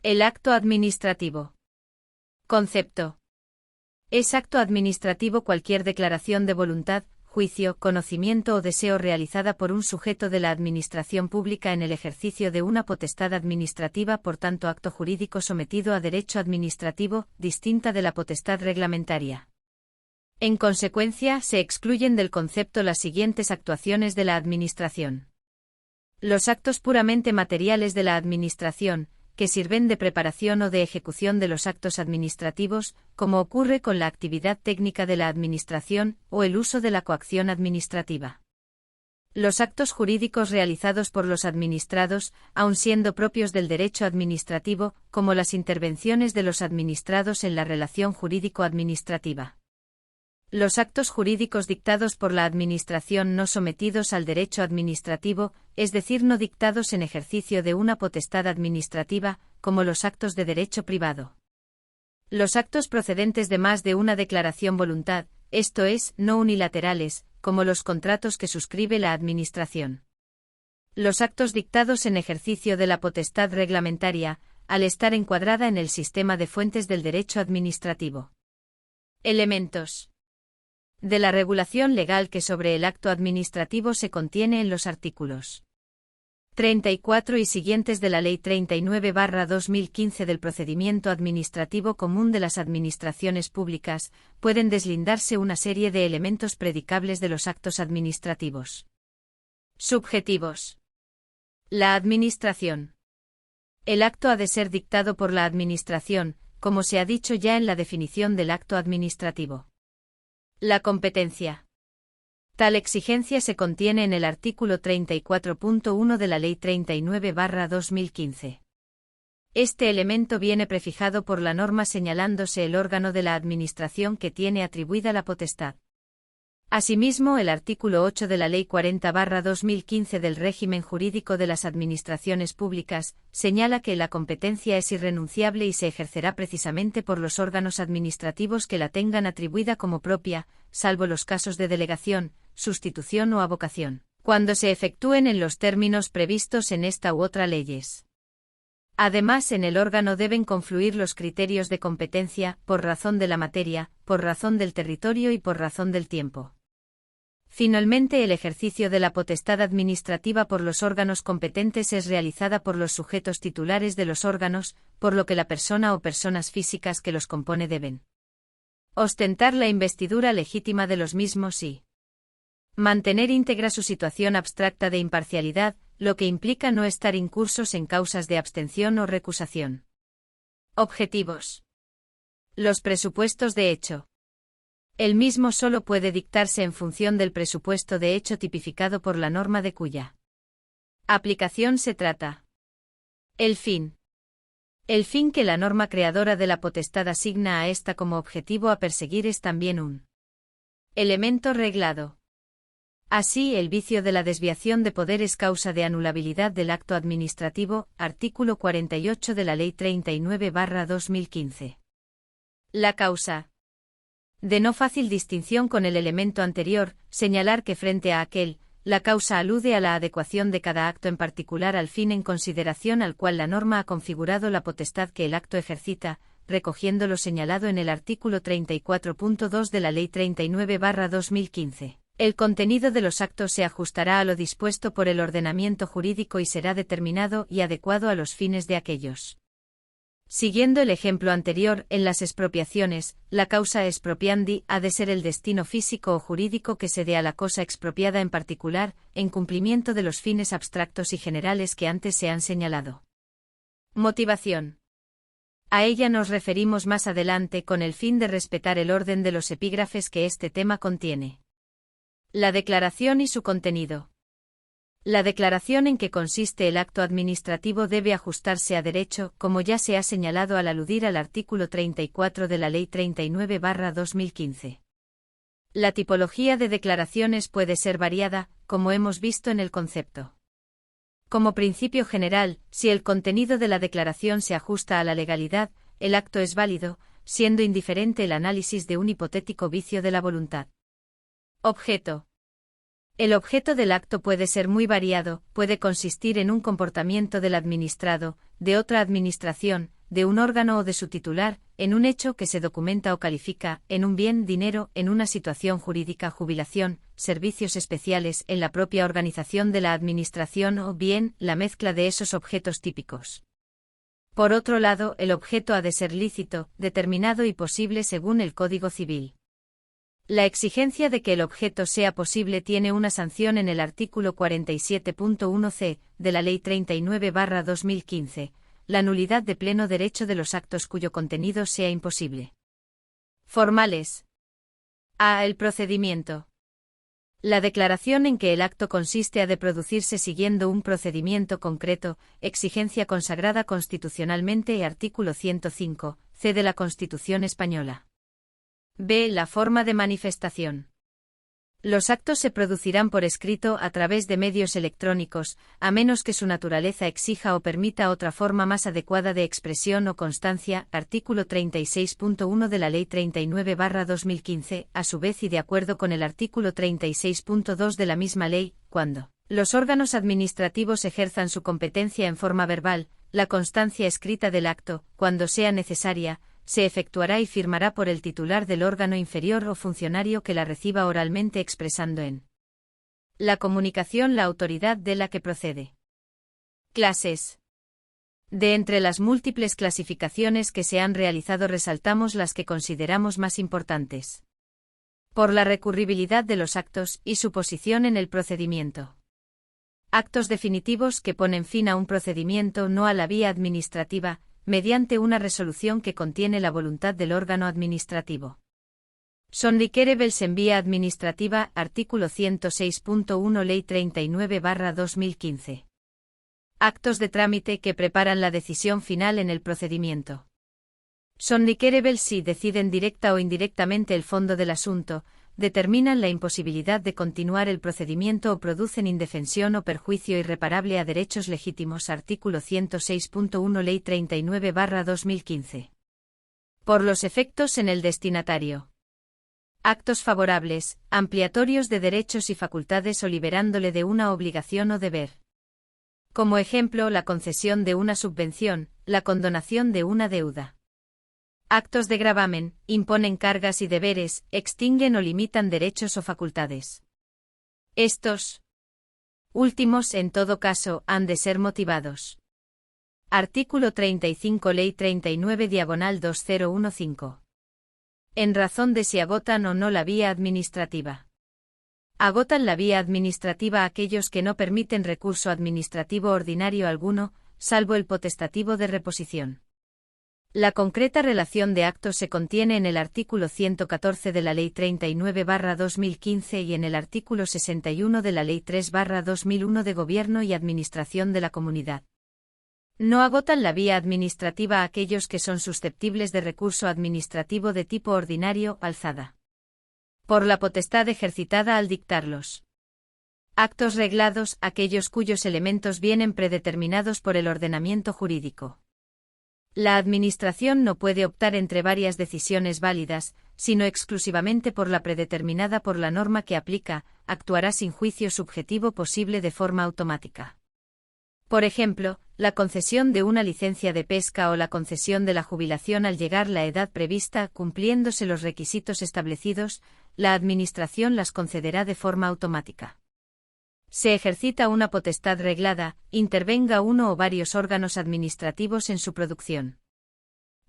El acto administrativo. Concepto. Es acto administrativo cualquier declaración de voluntad, juicio, conocimiento o deseo realizada por un sujeto de la administración pública en el ejercicio de una potestad administrativa, por tanto acto jurídico sometido a derecho administrativo, distinta de la potestad reglamentaria. En consecuencia, se excluyen del concepto las siguientes actuaciones de la Administración. Los actos puramente materiales de la Administración, que sirven de preparación o de ejecución de los actos administrativos, como ocurre con la actividad técnica de la Administración o el uso de la coacción administrativa. Los actos jurídicos realizados por los administrados, aun siendo propios del derecho administrativo, como las intervenciones de los administrados en la relación jurídico-administrativa. Los actos jurídicos dictados por la Administración no sometidos al derecho administrativo, es decir, no dictados en ejercicio de una potestad administrativa, como los actos de derecho privado. Los actos procedentes de más de una declaración voluntad, esto es, no unilaterales, como los contratos que suscribe la Administración. Los actos dictados en ejercicio de la potestad reglamentaria, al estar encuadrada en el sistema de fuentes del derecho administrativo. Elementos de la regulación legal que sobre el acto administrativo se contiene en los artículos 34 y siguientes de la Ley 39/2015 del Procedimiento Administrativo Común de las Administraciones Públicas, pueden deslindarse una serie de elementos predicables de los actos administrativos. Subjetivos. La Administración. El acto ha de ser dictado por la Administración, como se ha dicho ya en la definición del acto administrativo. La competencia. Tal exigencia se contiene en el artículo 34.1 de la Ley 39/2015. Este elemento viene prefijado por la norma señalándose el órgano de la Administración que tiene atribuida la potestad. Asimismo, el artículo 8 de la Ley 40/2015 del régimen jurídico de las administraciones públicas, señala que la competencia es irrenunciable y se ejercerá precisamente por los órganos administrativos que la tengan atribuida como propia, salvo los casos de delegación, sustitución o avocación, cuando se efectúen en los términos previstos en esta u otra leyes. Además, en el órgano deben confluir los criterios de competencia, por razón de la materia, por razón del territorio y por razón del tiempo. Finalmente, el ejercicio de la potestad administrativa por los órganos competentes es realizada por los sujetos titulares de los órganos, por lo que la persona o personas físicas que los compone deben ostentar la investidura legítima de los mismos y mantener íntegra su situación abstracta de imparcialidad, lo que implica no estar incursos en causas de abstención o recusación. Objetivos. Los presupuestos de hecho. El mismo solo puede dictarse en función del presupuesto de hecho tipificado por la norma de cuya aplicación se trata. El fin. El fin que la norma creadora de la potestad asigna a ésta como objetivo a perseguir es también un elemento reglado. Así, el vicio de la desviación de poder es causa de anulabilidad del acto administrativo, artículo 48 de la Ley 39/2015. La causa. De no fácil distinción con el elemento anterior, señalar que frente a aquel, la causa alude a la adecuación de cada acto en particular al fin en consideración al cual la norma ha configurado la potestad que el acto ejercita, recogiendo lo señalado en el artículo 34.2 de la Ley 39/2015. El contenido de los actos se ajustará a lo dispuesto por el ordenamiento jurídico y será determinado y adecuado a los fines de aquellos. Siguiendo el ejemplo anterior, en las expropiaciones, la causa expropiandi ha de ser el destino físico o jurídico que se dé a la cosa expropiada en particular, en cumplimiento de los fines abstractos y generales que antes se han señalado. Motivación. A ella nos referimos más adelante con el fin de respetar el orden de los epígrafes que este tema contiene. La declaración y su contenido. La declaración en que consiste el acto administrativo debe ajustarse a derecho, como ya se ha señalado al aludir al artículo 34 de la Ley 39/2015. La tipología de declaraciones puede ser variada, como hemos visto en el concepto. Como principio general, si el contenido de la declaración se ajusta a la legalidad, el acto es válido, siendo indiferente el análisis de un hipotético vicio de la voluntad. Objeto. El objeto del acto puede ser muy variado, puede consistir en un comportamiento del administrado, de otra administración, de un órgano o de su titular, en un hecho que se documenta o califica, en un bien, dinero, en una situación jurídica, jubilación, servicios especiales, en la propia organización de la administración o bien, la mezcla de esos objetos típicos. Por otro lado, el objeto ha de ser lícito, determinado y posible según el Código Civil. La exigencia de que el objeto sea posible tiene una sanción en el artículo 47.1c de la Ley 39/2015, la nulidad de pleno derecho de los actos cuyo contenido sea imposible. Formales. A. El procedimiento. La declaración en que el acto consiste ha de producirse siguiendo un procedimiento concreto, exigencia consagrada constitucionalmente y artículo 105, c de la Constitución española. B. La forma de manifestación. Los actos se producirán por escrito a través de medios electrónicos, a menos que su naturaleza exija o permita otra forma más adecuada de expresión o constancia, artículo 36.1 de la Ley 39/2015, a su vez y de acuerdo con el artículo 36.2 de la misma ley, cuando los órganos administrativos ejerzan su competencia en forma verbal, la constancia escrita del acto, cuando sea necesaria, se efectuará y firmará por el titular del órgano inferior o funcionario que la reciba oralmente expresando en la comunicación la autoridad de la que procede. Clases. De entre las múltiples clasificaciones que se han realizado resaltamos las que consideramos más importantes. Por la recurribilidad de los actos y su posición en el procedimiento. Actos definitivos que ponen fin a un procedimiento no a la vía administrativa, mediante una resolución que contiene la voluntad del órgano administrativo. Son requeribles en vía administrativa, artículo 106.1 Ley 39/2015. Actos de trámite que preparan la decisión final en el procedimiento. Son requeribles si deciden directa o indirectamente el fondo del asunto, determinan la imposibilidad de continuar el procedimiento o producen indefensión o perjuicio irreparable a derechos legítimos. Artículo 106.1 Ley 39/2015. Por los efectos en el destinatario. Actos favorables, ampliatorios de derechos y facultades o liberándole de una obligación o deber. Como ejemplo, la concesión de una subvención, la condonación de una deuda. Actos de gravamen, imponen cargas y deberes, extinguen o limitan derechos o facultades. Estos últimos, en todo caso, han de ser motivados. Artículo 35 Ley 39/2015. En razón de si agotan o no la vía administrativa. Agotan la vía administrativa aquellos que no permiten recurso administrativo ordinario alguno, salvo el potestativo de reposición. La concreta relación de actos se contiene en el artículo 114 de la Ley 39/2015 y en el artículo 61 de la Ley 3/2001 de Gobierno y Administración de la Comunidad. No agotan la vía administrativa aquellos que son susceptibles de recurso administrativo de tipo ordinario, alzada por la potestad ejercitada al dictarlos. Actos reglados, aquellos cuyos elementos vienen predeterminados por el ordenamiento jurídico. La Administración no puede optar entre varias decisiones válidas, sino exclusivamente por la predeterminada por la norma que aplica, actuará sin juicio subjetivo posible de forma automática. Por ejemplo, la concesión de una licencia de pesca o la concesión de la jubilación al llegar la edad prevista, cumpliéndose los requisitos establecidos, la Administración las concederá de forma automática. Se ejercita una potestad reglada, intervenga uno o varios órganos administrativos en su producción.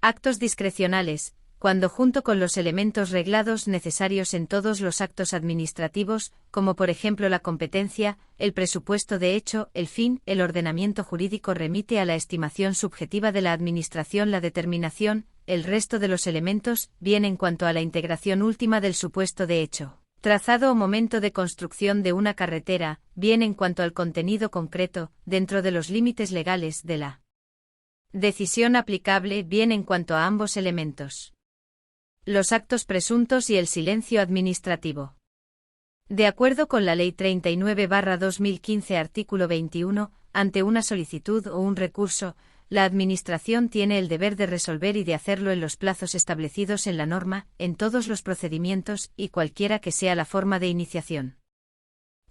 Actos discrecionales, cuando junto con los elementos reglados necesarios en todos los actos administrativos, como por ejemplo la competencia, el presupuesto de hecho, el fin, el ordenamiento jurídico remite a la estimación subjetiva de la Administración la determinación, el resto de los elementos, bien en cuanto a la integración última del supuesto de hecho. Trazado o momento de construcción de una carretera, bien en cuanto al contenido concreto, dentro de los límites legales de la decisión aplicable, bien en cuanto a ambos elementos. Los actos presuntos y el silencio administrativo. De acuerdo con la Ley 39/2015 artículo 21, ante una solicitud o un recurso, la Administración tiene el deber de resolver y de hacerlo en los plazos establecidos en la norma, en todos los procedimientos y cualquiera que sea la forma de iniciación.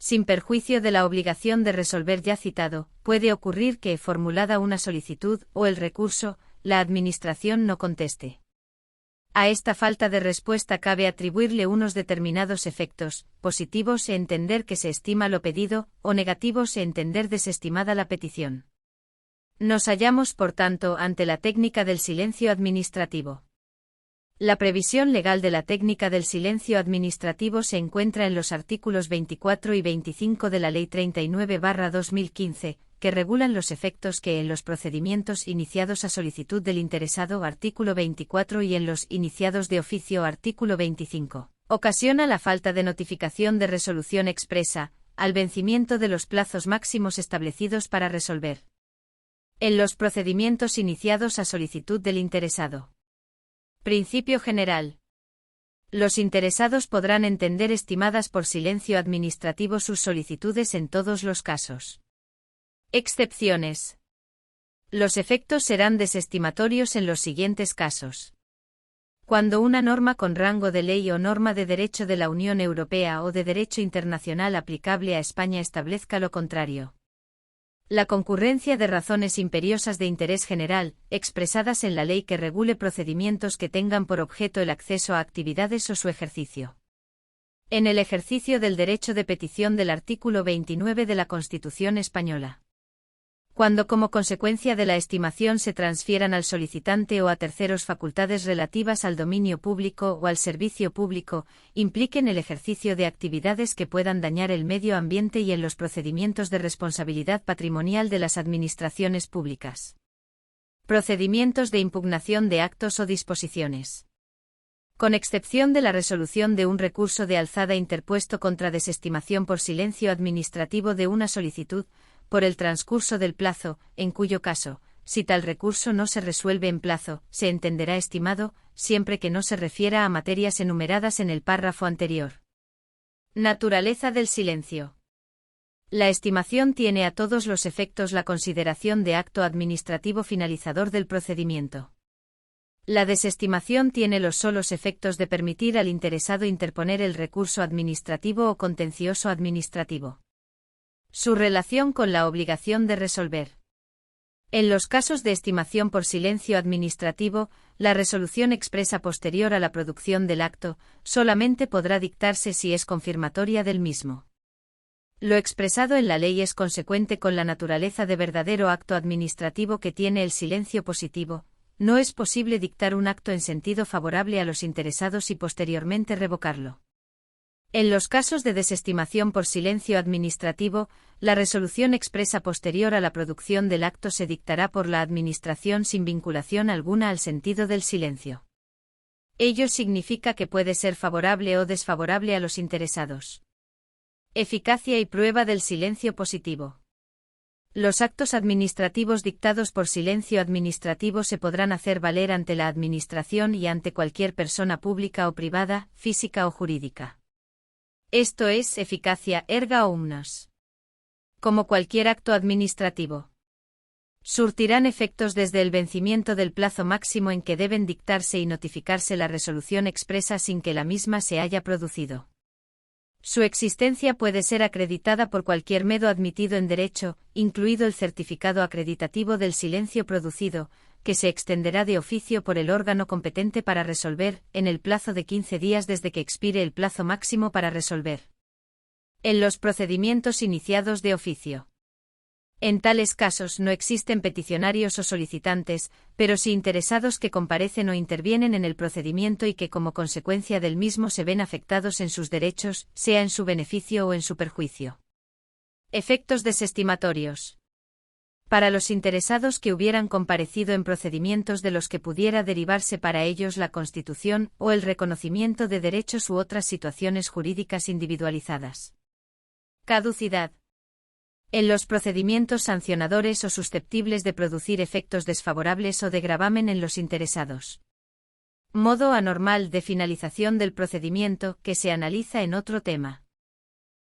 Sin perjuicio de la obligación de resolver ya citado, puede ocurrir que, formulada una solicitud o el recurso, la Administración no conteste. A esta falta de respuesta cabe atribuirle unos determinados efectos, positivos e entender que se estima lo pedido, o negativos e entender desestimada la petición. Nos hallamos, por tanto, ante la técnica del silencio administrativo. La previsión legal de la técnica del silencio administrativo se encuentra en los artículos 24 y 25 de la Ley 39/2015, que regulan los efectos que en los procedimientos iniciados a solicitud del interesado artículo 24 y en los iniciados de oficio artículo 25, ocasiona la falta de notificación de resolución expresa, al vencimiento de los plazos máximos establecidos para resolver. En los procedimientos iniciados a solicitud del interesado. Principio general. Los interesados podrán entender estimadas por silencio administrativo sus solicitudes en todos los casos. Excepciones. Los efectos serán desestimatorios en los siguientes casos. Cuando una norma con rango de ley o norma de derecho de la Unión Europea o de derecho internacional aplicable a España establezca lo contrario. La concurrencia de razones imperiosas de interés general, expresadas en la ley que regule procedimientos que tengan por objeto el acceso a actividades o su ejercicio. En el ejercicio del derecho de petición del artículo 29 de la Constitución española. Cuando como consecuencia de la estimación se transfieran al solicitante o a terceros facultades relativas al dominio público o al servicio público, impliquen el ejercicio de actividades que puedan dañar el medio ambiente y en los procedimientos de responsabilidad patrimonial de las administraciones públicas. Procedimientos de impugnación de actos o disposiciones. Con excepción de la resolución de un recurso de alzada interpuesto contra desestimación por silencio administrativo de una solicitud, por el transcurso del plazo, en cuyo caso, si tal recurso no se resuelve en plazo, se entenderá estimado, siempre que no se refiera a materias enumeradas en el párrafo anterior. Naturaleza del silencio. La estimación tiene a todos los efectos la consideración de acto administrativo finalizador del procedimiento. La desestimación tiene los solos efectos de permitir al interesado interponer el recurso administrativo o contencioso administrativo. Su relación con la obligación de resolver. En los casos de estimación por silencio administrativo, la resolución expresa posterior a la producción del acto, solamente podrá dictarse si es confirmatoria del mismo. Lo expresado en la ley es consecuente con la naturaleza de verdadero acto administrativo que tiene el silencio positivo. No es posible dictar un acto en sentido favorable a los interesados y posteriormente revocarlo. En los casos de desestimación por silencio administrativo, la resolución expresa posterior a la producción del acto se dictará por la Administración sin vinculación alguna al sentido del silencio. Ello significa que puede ser favorable o desfavorable a los interesados. Eficacia y prueba del silencio positivo. Los actos administrativos dictados por silencio administrativo se podrán hacer valer ante la Administración y ante cualquier persona pública o privada, física o jurídica. Esto es eficacia erga omnes. Como cualquier acto administrativo. Surtirán efectos desde el vencimiento del plazo máximo en que deben dictarse y notificarse la resolución expresa sin que la misma se haya producido. Su existencia puede ser acreditada por cualquier medio admitido en derecho, incluido el certificado acreditativo del silencio producido, que se extenderá de oficio por el órgano competente para resolver, en el plazo de 15 días desde que expire el plazo máximo para resolver. En los procedimientos iniciados de oficio. En tales casos no existen peticionarios o solicitantes, pero sí interesados que comparecen o intervienen en el procedimiento y que como consecuencia del mismo se ven afectados en sus derechos, sea en su beneficio o en su perjuicio. Efectos desestimatorios. Para los interesados que hubieran comparecido en procedimientos de los que pudiera derivarse para ellos la constitución o el reconocimiento de derechos u otras situaciones jurídicas individualizadas. Caducidad. En los procedimientos sancionadores o susceptibles de producir efectos desfavorables o de gravamen en los interesados. Modo anormal de finalización del procedimiento que se analiza en otro tema.